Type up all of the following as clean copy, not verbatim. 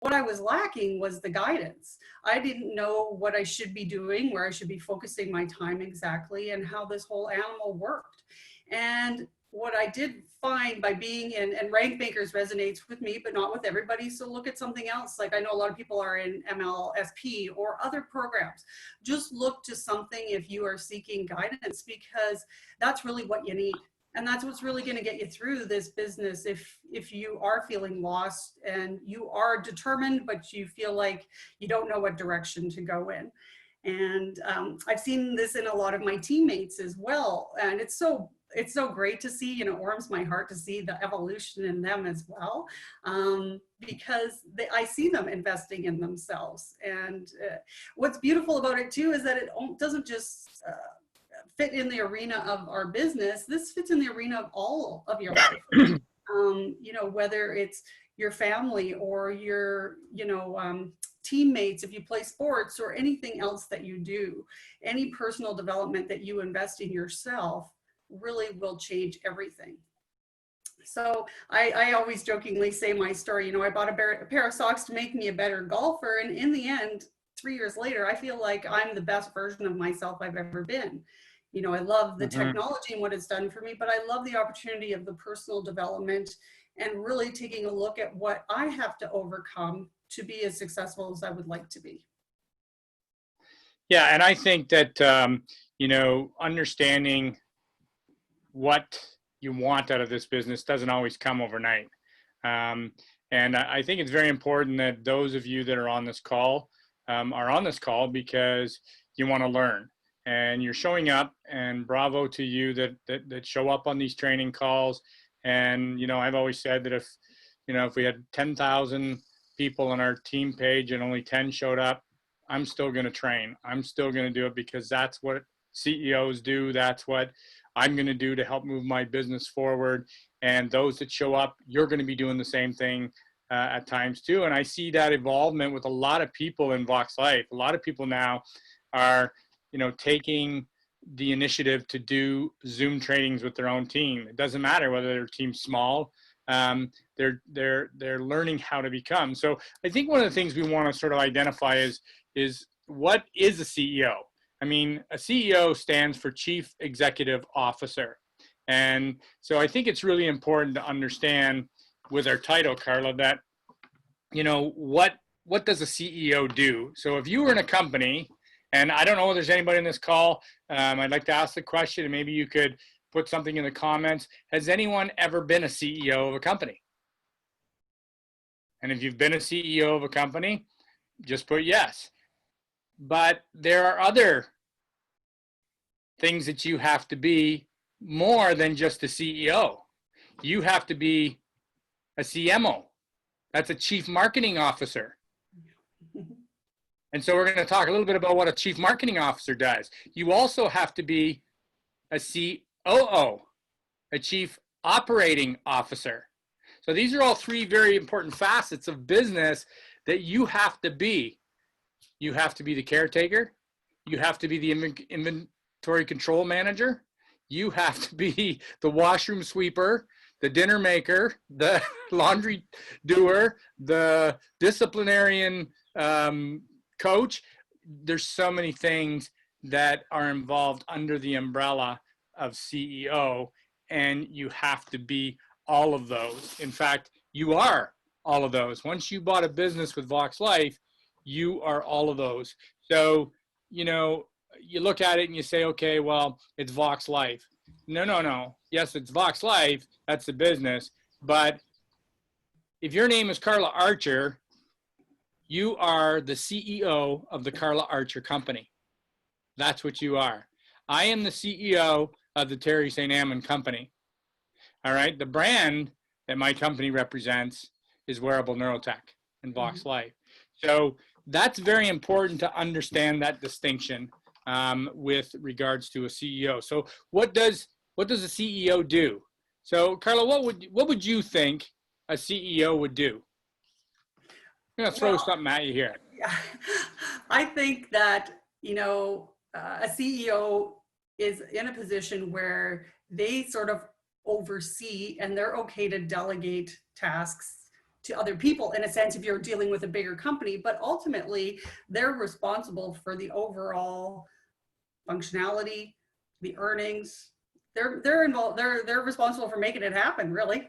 what I was lacking was the guidance. I didn't know what I should be doing, where I should be focusing my time exactly, and how this whole animal worked. And what I did find by being in, and Rank Makers resonates with me, but not with everybody. So look at something else. Like I know a lot of people are in MLSP or other programs. Just look to something if you are seeking guidance, because that's really what you need. And that's what's really going to get you through this business. If you are feeling lost and you are determined, but you feel like you don't know what direction to go in. And I've seen this in a lot of my teammates as well. And it's so great to see, it warms my heart to see the evolution in them as well, because I see them investing in themselves. And what's beautiful about it too is that it doesn't just fit in the arena of our business. This fits in the arena of all of your life. Whether it's your family or your, teammates, if you play sports, or anything else that you do, any personal development that you invest in yourself really will change everything. So I always jokingly say my story, I bought a pair of socks to make me a better golfer. And in the end, 3 years later, I feel like I'm the best version of myself I've ever been. I love the technology and what it's done for me, but I love the opportunity of the personal development and really taking a look at what I have to overcome to be as successful as I would like to be. Yeah, and I think that, understanding what you want out of this business doesn't always come overnight. And I think it's very important that those of you that are on this call because you want to learn. And you're showing up, and bravo to you that show up on these training calls. And, I've always said that if we had 10,000 people on our team page and only 10 showed up, I'm still going to train. I'm still going to do it because that's what CEOs do. That's what I'm going to do to help move my business forward. And those that show up, you're going to be doing the same thing at times too. And I see that involvement with a lot of people in Vox Life. A lot of people now are taking the initiative to do Zoom trainings with their own team. It doesn't matter whether their team's small. They're learning how to become. So I think one of the things we want to sort of identify is what is a CEO? I mean, a CEO stands for Chief Executive Officer. And so I think it's really important to understand with our title, Carla, that, what does a CEO do? So if you were in a company, and I don't know if there's anybody in this call, I'd like to ask the question, and maybe you could put something in the comments. Has anyone ever been a CEO of a company? And if you've been a CEO of a company, just put yes. But there are other things that you have to be more than just a CEO. You have to be a CMO. That's a Chief Marketing Officer. And so we're going to talk a little bit about what a Chief Marketing Officer does. You also have to be a COO, a Chief Operating Officer. So these are all three very important facets of business that you have to be. You have to be the caretaker. You have to be the inventory control manager. You have to be the washroom sweeper, the dinner maker, the laundry doer, the disciplinarian coach. There's so many things that are involved under the umbrella of CEO, and you have to be all of those. In fact, you are all of those. Once you bought a business with Vox Life, you are all of those. So, you look at it and you say, okay, well, it's Vox Life. No. Yes, it's Vox Life. That's the business. But if your name is Carla Archer, you are the CEO of the Carla Archer Company. That's what you are. I am the CEO of the Terry St. Ammon Company. All right. The brand that my company represents is Wearable Neurotech and Vox Life. So that's very important to understand that distinction with regards to a CEO. So what does a CEO do? So Carla, what would you think a CEO would do? I'm going to throw something at you here. Yeah. I think that, a CEO is in a position where they sort of oversee, and they're okay to delegate tasks to other people in a sense if you're dealing with a bigger company, but ultimately they're responsible for the overall functionality, the earnings. They're involved. They're responsible for making it happen, really.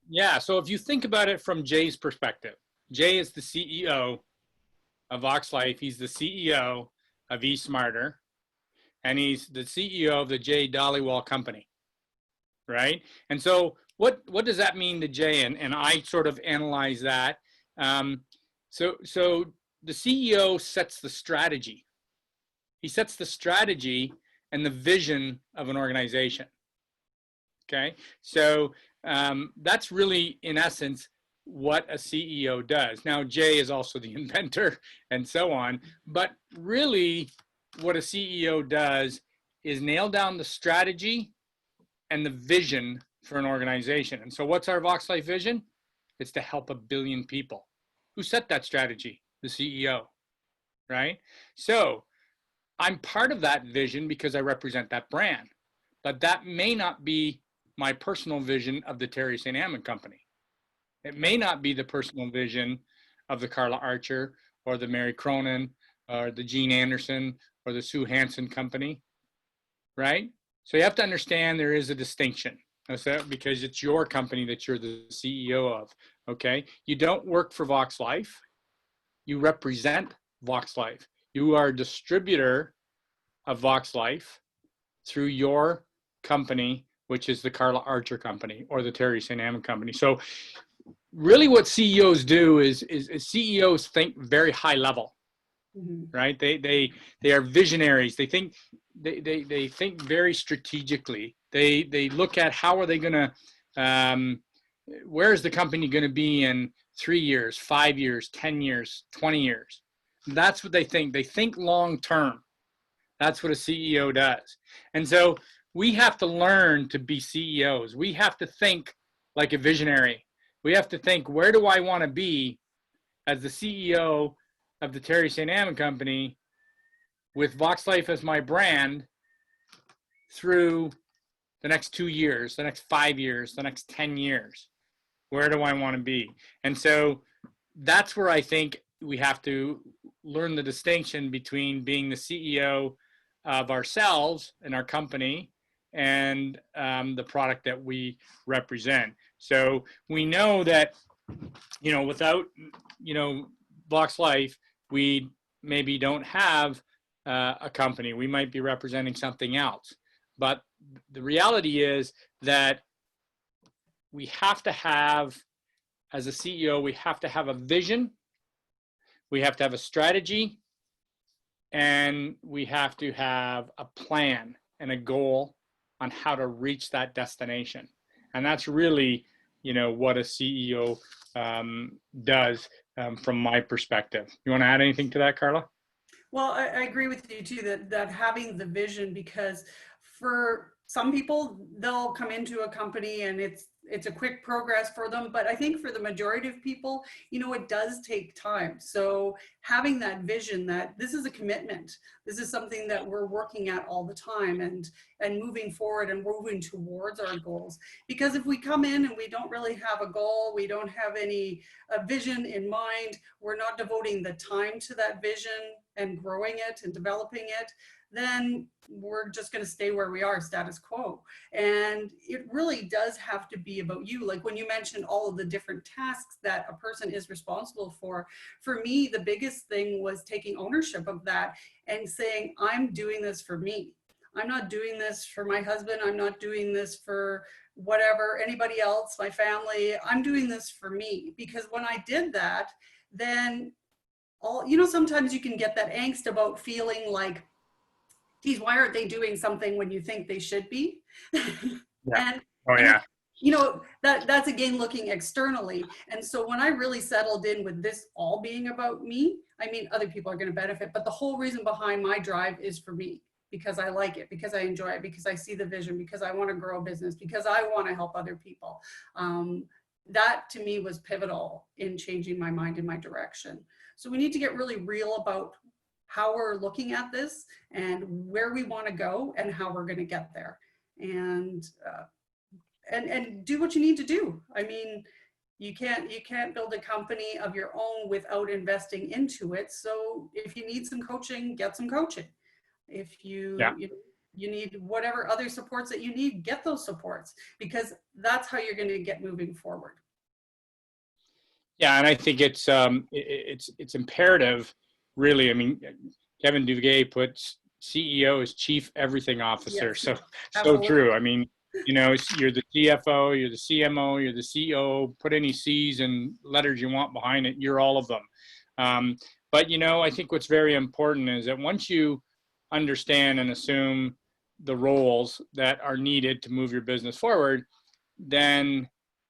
Yeah. So if you think about it from Jay's perspective, Jay is the CEO of Vox Life. He's the CEO of eSmarter, and he's the CEO of the Jay Dollywall Company, right? And so what does that mean to Jay? And I sort of analyze that. So the CEO sets the strategy. He sets the strategy and the vision of an organization. Okay, so that's really, in essence, what a CEO does. Now, Jay is also the inventor and so on, but really what a CEO does is nail down the strategy and the vision for an organization. And so what's our Vox Life vision? It's to help 1 billion people. Who set that strategy? The CEO, right? So I'm part of that vision because I represent that brand, but that may not be my personal vision of the Terry St. Amand Company. It may not be the personal vision of the Carla Archer or the Mary Cronin or the Jean Anderson or the Sue Hansen Company, right? So you have to understand there is a distinction because it's your company that you're the CEO of, okay? You don't work for Vox Life. You represent Vox Life. You are a distributor of Vox Life through your company, which is the Carla Archer Company or the Terry St. Amand Company. So really what CEOs do is CEOs think very high level, right? They are visionaries. They think very strategically. They look at how are they going to, where is the company going to be in 3 years, 5 years, 10 years, 20 years? That's what they think. They think long term. That's what a CEO does. And so we have to learn to be CEOs. We have to think like a visionary. We have to think, where do I want to be as the CEO of the Terry St. Amand Company with Vox Life as my brand through the next 2 years, the next 5 years, the next 10 years? Where do I want to be? And so that's where I think we have to learn the distinction between being the CEO of ourselves and our company and the product that we represent. So we know that, without, Vox Life, we maybe don't have a company. We might be representing something else. But the reality is that we have to have, as a CEO, we have to have a vision, we have to have a strategy, and we have to have a plan and a goal on how to reach that destination. And that's really, what a CEO does from my perspective. You want to add anything to that, Carla? Well, I agree with you too, that having the vision, because for some people, they'll come into a company and it's a quick progress for them. But I think for the majority of people, it does take time. So having that vision that this is a commitment, this is something that we're working at all the time and moving forward and moving towards our goals. Because if we come in and we don't really have a goal, we don't have any vision in mind, we're not devoting the time to that vision and growing it and developing it, then we're just going to stay where we are, status quo. And it really does have to be about you. Like when you mentioned all of the different tasks that a person is responsible for me, the biggest thing was taking ownership of that and saying, I'm doing this for me. I'm not doing this for my husband. I'm not doing this for whatever, anybody else, my family. I'm doing this for me. Because when I did that, then sometimes you can get that angst about feeling like, geez, why aren't they doing something when you think they should be? Yeah. Yeah. That's again looking externally. And so when I really settled in with this all being about me, other people are going to benefit, but the whole reason behind my drive is for me, because I like it, because I enjoy it, because I see the vision, because I want to grow a business, because I want to help other people. That to me was pivotal in changing my mind and my direction. So we need to get really real about how we're looking at this and where we want to go and how we're going to get there, and do what you need to do. You can't build a company of your own without investing into it. So if you need some coaching, get some coaching. If Yeah. you need whatever other supports that you need, get those supports, because that's how you're going to get moving forward. Yeah, and I think it's imperative, really. I mean, Kevin Duguay puts CEO as Chief Everything Officer. Yes, So absolutely. true. I mean, you know, you're the CFO, you're the CMO, you're the CEO. Put any C's and letters you want behind it. You're all of them. But you know, I think what's very important is that once you understand and assume the roles that are needed to move your business forward, then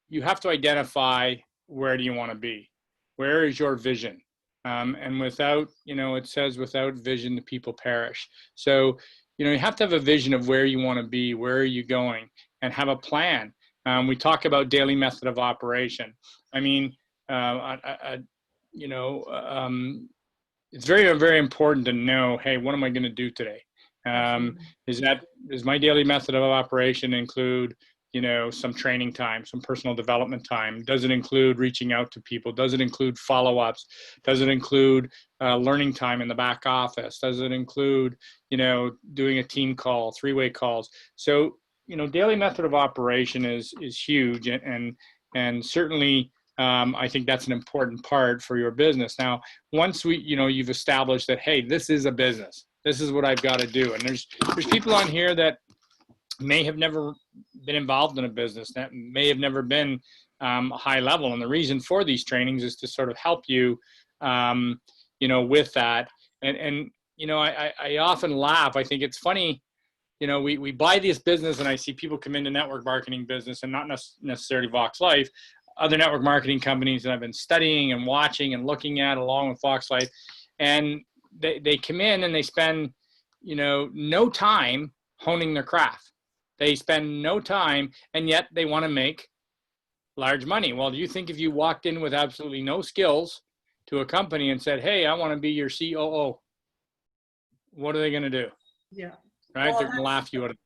you have to identify, where do you want to be? Where is your vision? And without, you know, it says without vision, the people perish. So, you know, you have to have a vision of where you want to be, where are you going, and have a plan. We talk about daily method of operation. I mean, you know, it's very, very important to know, hey, what am I going to do today? Absolutely. Does my daily method of operation include, you know, some training time, some personal development time? Does it include reaching out to people? Does it include follow-ups? Does it include learning time in the back office? Does it include, you know, doing a team call, three-way calls? So, you know, daily method of operation is huge, and certainly I think that's an important part for your business. Now, once you know, you've established that, hey, this is a business, this is what I've got to do, and there's people on here that may have never been involved in a business, that may have never been high level. And the reason for these trainings is to sort of help you, you know, with that. And you know, I often laugh. I think it's funny, you know, we buy this business and I see people come into network marketing business, and not necessarily Vox Life, other network marketing companies that I've been studying and watching and looking at along with Vox Life. And they come in and they spend, you know, no time honing their craft. They spend no time, and yet they want to make large money. Well, do you think if you walked in with absolutely no skills to a company and said, hey, I want to be your COO, what are they going to do? Yeah. Right? Well, They're going to laugh you out of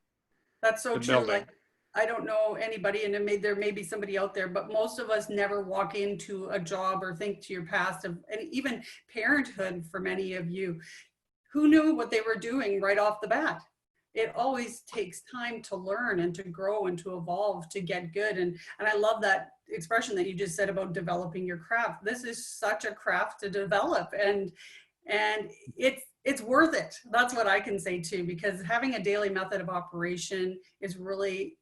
that's so the true. building. Like, I don't know anybody, and there may be somebody out there, but most of us never walk into a job or think to your past of, and even parenthood for many of you, who knew what they were doing right off the bat? It always takes time to learn and to grow and to evolve to get good. And I love that expression that you just said about developing your craft. This is such a craft to develop, and it's worth it. That's what I can say too, because having a daily method of operation is really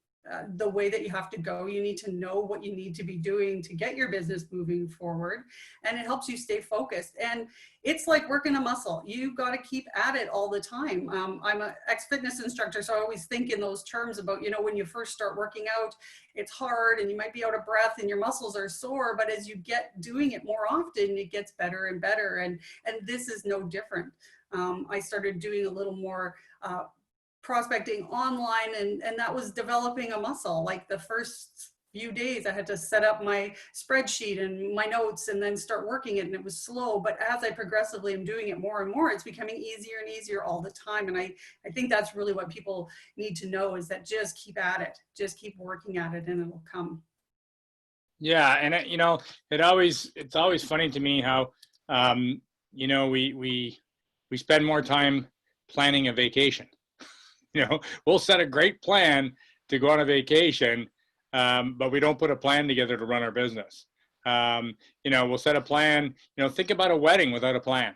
the way that you have to go. You need to know what you need to be doing to get your business moving forward, and it helps you stay focused. And it's like working a muscle. You got to keep at it all the time. I'm an ex-fitness instructor, so I always think in those terms about, you know, when you first start working out, it's hard and you might be out of breath and your muscles are sore, but as you get doing it more often, it gets better and better. And this is no different. I started doing a little more prospecting online, and that was developing a muscle. Like the first few days I had to set up my spreadsheet and my notes and then start working it, and it was slow, but as I progressively am doing it more and more, it's becoming easier and easier all the time. And I think that's really what people need to know, is that just keep at it, just keep working at it, and it'll come. Yeah, and you know, it's always funny to me how you know, we spend more time planning a vacation. You know, we'll set a great plan to go on a vacation, but we don't put a plan together to run our business. You know, we'll set a plan. You know, think about a wedding without a plan.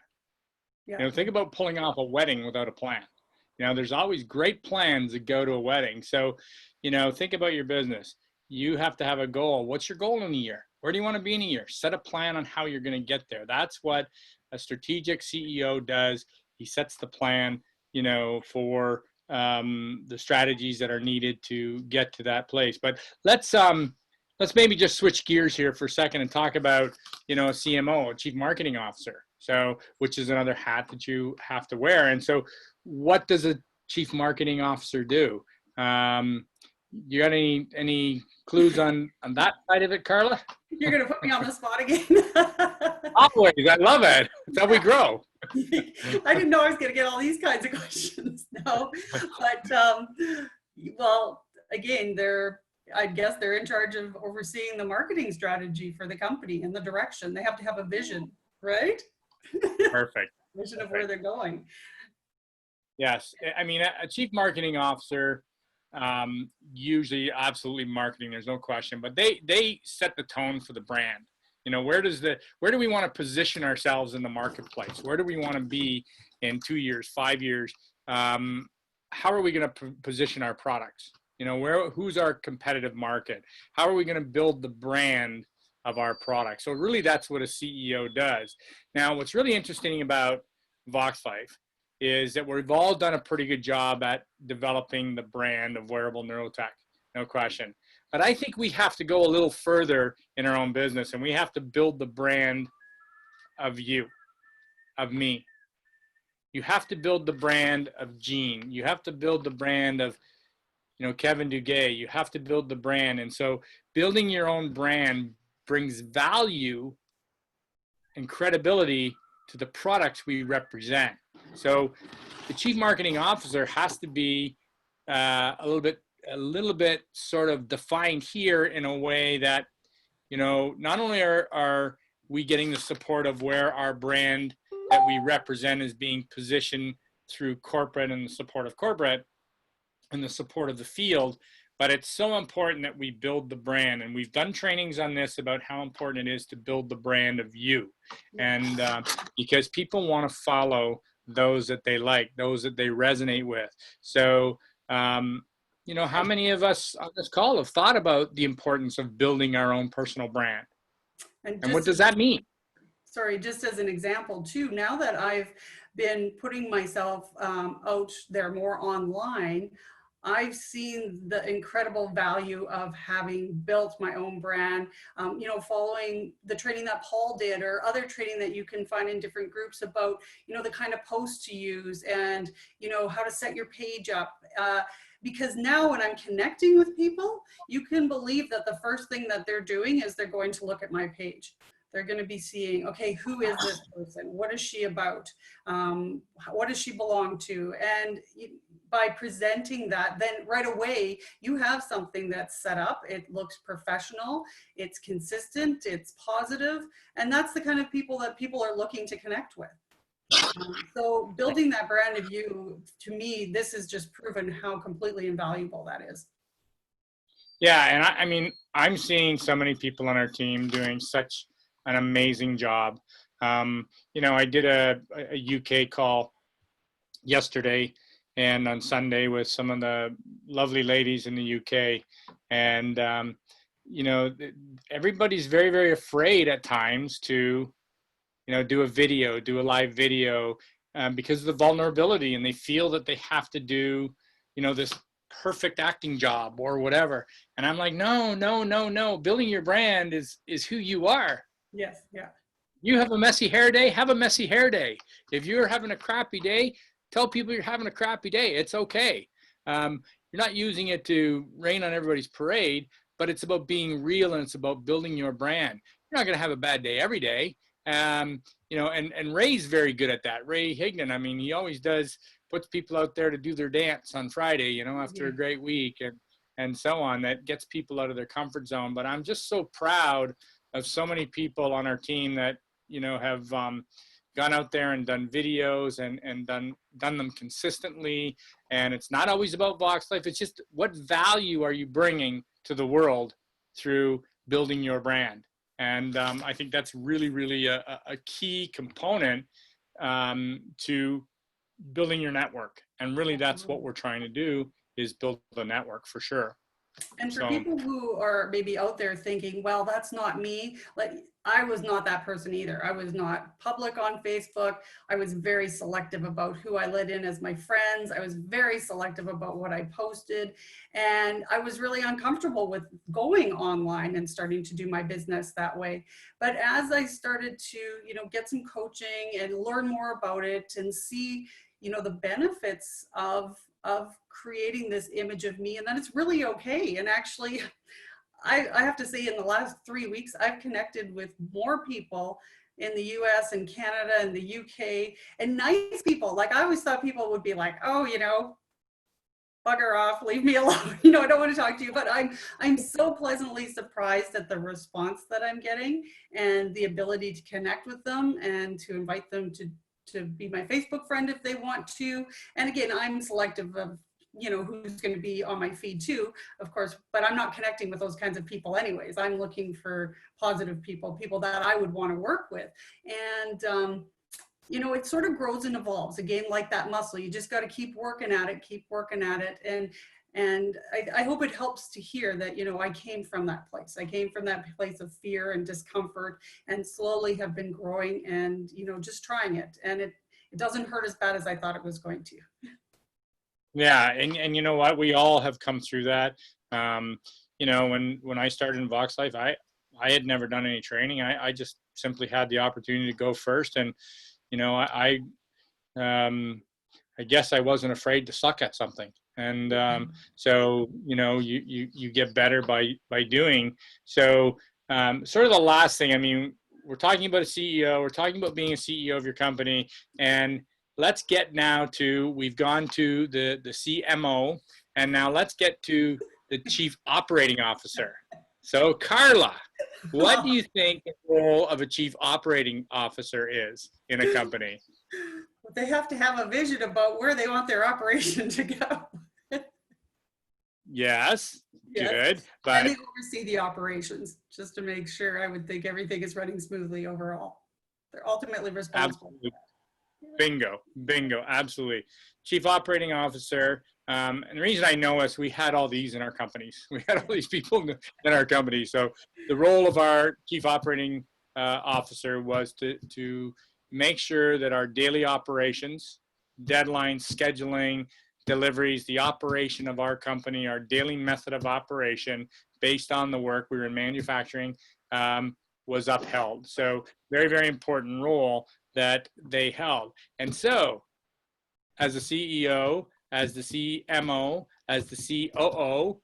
Yeah. You know, think about pulling off a wedding without a plan. You know, there's always great plans that go to a wedding. So, you know, think about your business. You have to have a goal. What's your goal in a year? Where do you want to be in a year? Set a plan on how you're going to get there. That's what a strategic CEO does. He sets the plan, you know, for the strategies that are needed to get to that place. But let's maybe just switch gears here for a second and talk about, you know, a CMO, a Chief Marketing Officer. So, which is another hat that you have to wear. And so, what does a Chief Marketing Officer do? You got any clues on that side of it, Carla? You're going to put me on the spot again. Always, I love it. It's how we grow. I didn't know I was going to get all these kinds of questions. No, but well, again, I guess they're in charge of overseeing the marketing strategy for the company and the direction. They have to have a vision, right? Perfect. Vision of where Perfect. they're going. Yes. I mean, a chief marketing officer, usually absolutely marketing, there's no question, but they set the tone for the brand. You know, where do we want to position ourselves in the marketplace? Where do we want to be in 2 years, 5 years? How are we going to position our products? You know, who's our competitive market? How are we going to build the brand of our product? So really that's what a CEO does. Now, what's really interesting about VoxLife is that we've all done a pretty good job at developing the brand of wearable neurotech, no question. But I think we have to go a little further in our own business, and we have to build the brand of you, of me. You have to build the brand of Gene. You have to build the brand of, you know, Kevin Duguay. You have to build the brand. And so building your own brand brings value and credibility to the products we represent. So the chief marketing officer has to be a little bit sort of defined here in a way that, you know, not only are we getting the support of where our brand that we represent is being positioned through corporate and the support of corporate and the support of the field, but it's so important that we build the brand. And we've done trainings on this about how important it is to build the brand of you. And because people want to follow those that they like, those that they resonate with. So, you know, how many of us on this call have thought about the importance of building our own personal brand? And And what just does that mean? sorry, just as an example too, now that I've been putting myself out there more online, I've seen the incredible value of having built my own brand, you know, following the training that Paul did or other training that you can find in different groups about, you know, the kind of posts to use and, you know, how to set your page up. Because now when I'm connecting with people, you can believe that the first thing that they're doing is they're going to look at my page. They're going to be seeing, okay, who is this person? What is she about? What does she belong to? And by presenting that, then right away, you have something that's set up. It looks professional. It's consistent. It's positive. And that's the kind of people that people are looking to connect with. So building that brand of you, to me, this has just proven how completely invaluable that is. Yeah, and I mean, I'm seeing so many people on our team doing such an amazing job. You know, I did a UK call yesterday and on Sunday with some of the lovely ladies in the UK. And, you know, everybody's very, very afraid at times to, you know, do a live video because of the vulnerability, and they feel that they have to do, you know, this perfect acting job or whatever. And I'm like, no, no, no, no. Building your brand is who you are. Yes, yeah. You have a messy hair day, have a messy hair day. If you're having a crappy day, tell people you're having a crappy day. It's okay. You're not using it to rain on everybody's parade, but it's about being real and it's about building your brand. You're not going to have a bad day every day. You know, and Ray's very good at that. Ray Higdon, I mean, he always puts people out there to do their dance on Friday, you know, after a great week and so on. That gets people out of their comfort zone. But I'm just so proud of so many people on our team that, you know, have gone out there and done videos and done them consistently. And it's not always about VoxLife. It's just what value are you bringing to the world through building your brand? And I think that's really, really a key component to building your network. And really that's what we're trying to do, is build a network for sure. And for So, people who are maybe out there thinking, well, that's not me, like I was not that person either. I was not public on Facebook. I was very selective about who I let in as my friends. I was very selective about what I posted. And I was really uncomfortable with going online and starting to do my business that way. But as I started to, you know, get some coaching and learn more about it and see, you know, the benefits of creating this image of me, and then it's really okay. And actually, I have to say in the last 3 weeks, I've connected with more people in the US and Canada and the UK, and nice people. Like I always thought people would be like, oh, you know, bugger off, leave me alone. You know, I don't want to talk to you, but I'm so pleasantly surprised at the response that I'm getting and the ability to connect with them and to invite them to be my Facebook friend if they want to. And again, I'm selective of, you know, who's going to be on my feed too, of course, but I'm not connecting with those kinds of people anyways. I'm looking for positive people, people that I would want to work with. And you know, it sort of grows and evolves again, like that muscle. You just got to keep working at it, keep working at it. And I hope it helps to hear that, you know, I came from that place. I came from that place of fear and discomfort, and slowly have been growing and, you know, just trying it. And it doesn't hurt as bad as I thought it was going to. Yeah, and you know what? We all have come through that. You know, when I started in Vox Life, I had never done any training. I just simply had the opportunity to go first, and you know, I guess I wasn't afraid to suck at something. And so, you know, you get better by doing. So sort of the last thing, I mean, we're talking about a CEO, we're talking about being a CEO of your company, and let's get now to, we've gone to the CMO, and now let's get to the Chief Operating Officer. So Carla, what do you think the role of a Chief Operating Officer is in a company? They have to have a vision about where they want their operation to go. Yes, Yes. good. And But they oversee the operations just to make sure, I would think, everything is running smoothly overall. They're ultimately responsible. absolutely, bingo, absolutely. Chief Operating Officer. And the reason I know is we had all these in our companies. We had all these people in our company. So the role of our Chief Operating Officer was to make sure that our daily operations, deadlines, scheduling, deliveries, the operation of our company, our daily method of operation based on the work we were in manufacturing, was upheld. So very, very important role that they held. And so as a CEO, as the CMO, as the COO,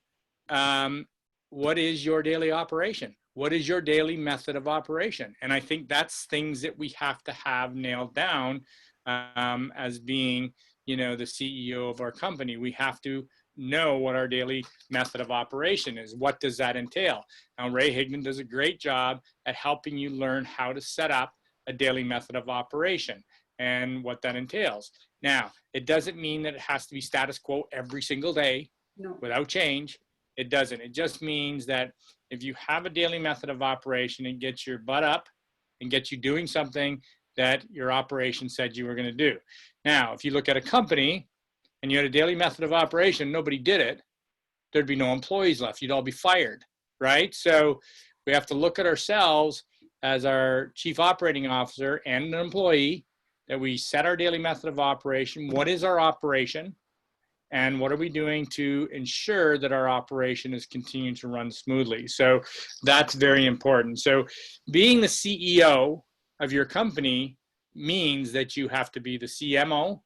what is your daily operation? What is your daily method of operation? And I think that's things that we have to have nailed down as being, you know, the CEO of our company. We have to know what our daily method of operation is. What does that entail? Now, Ray Higman does a great job at helping you learn how to set up a daily method of operation and what that entails. Now, it doesn't mean that it has to be status quo every single day. No. Without change. It doesn't. It just means that if you have a daily method of operation, it gets your butt up and gets you doing something that your operation said you were going to do. Now, if you look at a company and you had a daily method of operation, nobody did it, there'd be no employees left. You'd all be fired, right? So we have to look at ourselves as our Chief Operating Officer and an employee, that we set our daily method of operation. What is our operation? And what are we doing to ensure that our operation is continuing to run smoothly? So that's very important. So being the CEO of your company means that you have to be the CMO,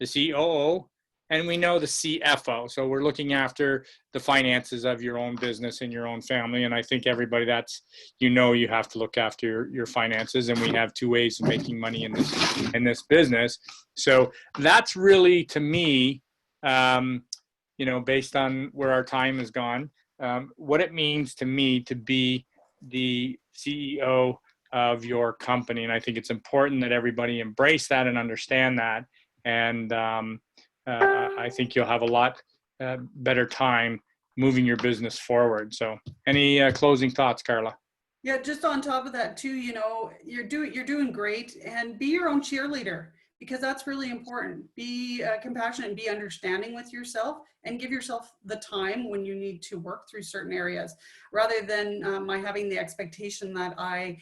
the COO, and we know the CFO. So we're looking after the finances of your own business and your own family. And I think everybody that's, you know, you have to look after your finances, and we have two ways of making money in this business. So that's really, to me, you know, based on where our time has gone, what it means to me to be the CEO of your company. And I think it's important that everybody embrace that and understand that. And I think you'll have a lot better time moving your business forward. So any closing thoughts, Carla? Yeah, just on top of that too, you know, you're doing great, and be your own cheerleader, because that's really important. Be compassionate and be understanding with yourself, and give yourself the time when you need to work through certain areas, rather than my having the expectation that I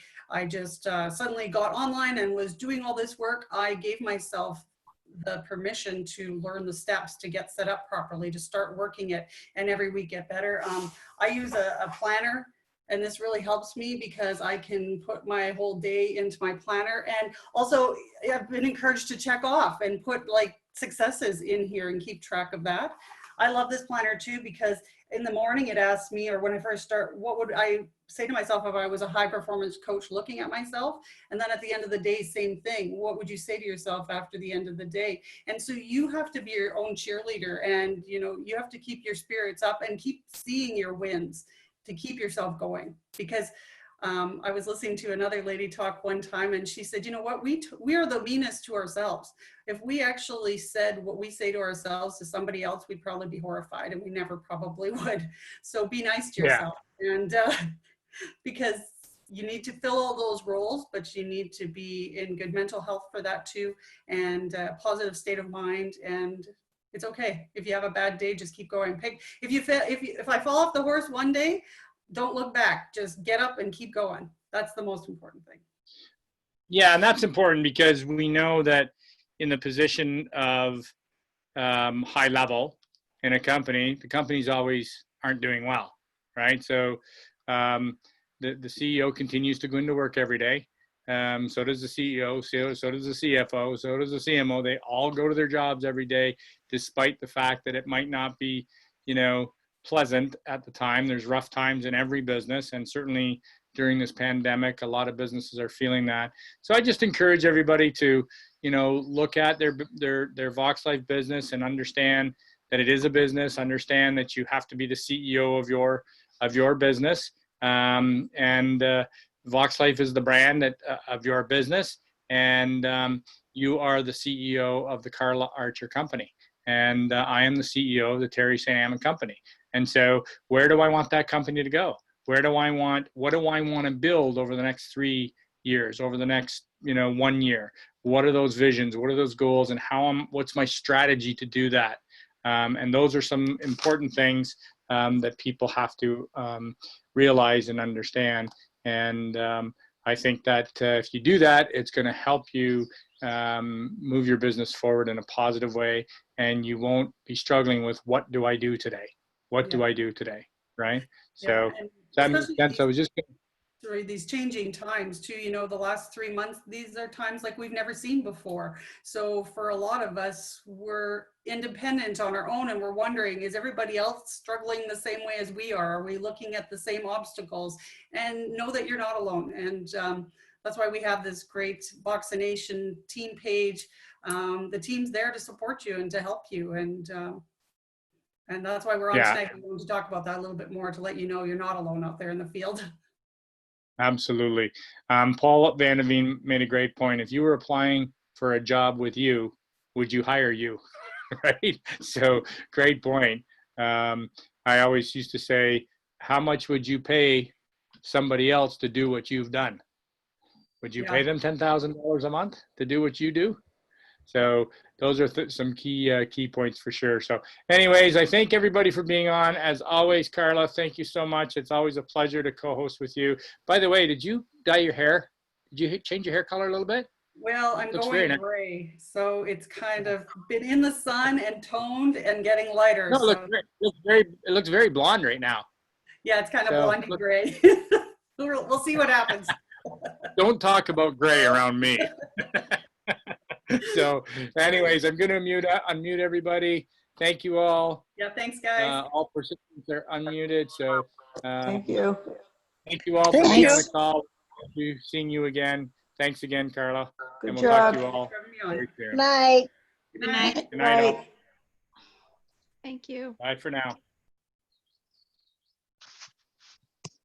just suddenly got online and was doing all this work. I gave myself the permission to learn the steps to get set up properly, to start working it, and every week get better. I use a planner, and this really helps me because I can put my whole day into my planner. And also I've been encouraged to check off and put like successes in here and keep track of that. I love this planner too, because in the morning it asked me, or when I first start, what would I say to myself if I was a high performance coach looking at myself? And then at the end of the day, same thing. What would you say to yourself after the end of the day? And so you have to be your own cheerleader, and you have to keep your spirits up and keep seeing your wins to keep yourself going. Because I was listening to another lady talk one time, and she said, you know what, we are the meanest to ourselves. If we actually said what we say to ourselves to somebody else, we'd probably be horrified, and we never probably would. So be nice to Yeah. yourself. And because you need to fill all those roles, but you need to be in good mental health for that too, and a positive state of mind. And it's okay if you have a bad day, just keep going. If I fall off the horse one day, don't look back, just get up and keep going. That's the most important thing. Yeah, and that's important because we know that in the position of high level in a company, the companies always aren't doing well, right? So the CEO continues to go into work every day. So does the CEO, so does the CFO, so does the CMO. They all go to their jobs every day, despite the fact that it might not be, pleasant at the time. There's rough times in every business, and certainly during this pandemic, a lot of businesses are feeling that. So I just encourage everybody to, look at their Vox Life business and understand that it is a business. Understand that you have to be the CEO of your business, and Vox Life is the brand of your business, and you are the CEO of the Carla Archer Company, and I am the CEO of the Terry St. Amman Company. And so, where do I want that company to go? What do I want to build over the next 3 years, over the next 1 year? What are those visions? What are those goals? And what's my strategy to do that? And those are some important things that people have to realize and understand. And I think that if you do that, it's going to help you move your business forward in a positive way, and you won't be struggling with what do I do today? What do I do today? Right? So that makes sense. I was just through these changing times too, the last 3 months, these are times like we've never seen before. So for a lot of us, we're independent on our own, and we're wondering, is everybody else struggling the same way as we are? Are we looking at the same obstacles? And know that you're not alone. And that's why we have this great Vaccination team page. The team's there to support you and to help you. And that's why we're on tonight. We want to talk about that a little bit more, to let you know you're not alone out there in the field. Absolutely. Paul Vandeveen made a great point. If you were applying for a job with you, would you hire you? Right? So great point. I always used to say, how much would you pay somebody else to do what you've done? Would you pay them $10,000 a month to do what you do? So those are some key points for sure. So anyways, I thank everybody for being on. As always, Carla, thank you so much. It's always a pleasure to co-host with you. By the way, did you dye your hair? Did you change your hair color a little bit? Well, I'm going gray, so it's kind of been in the sun and toned and getting lighter. No, it looks very blonde right now. Yeah, it's kind of blonde and gray. We'll see what happens. Don't talk about gray around me. So anyways, I'm going to unmute everybody. Thank you all. Yeah, thanks, guys. All participants are unmuted. So thank you. Thank you all for being on the call. Thank you. Seeing you again. Thanks again, Carla. Good and job. Talk to you all. Night. Good night. Good night. All. Thank you. Bye for now.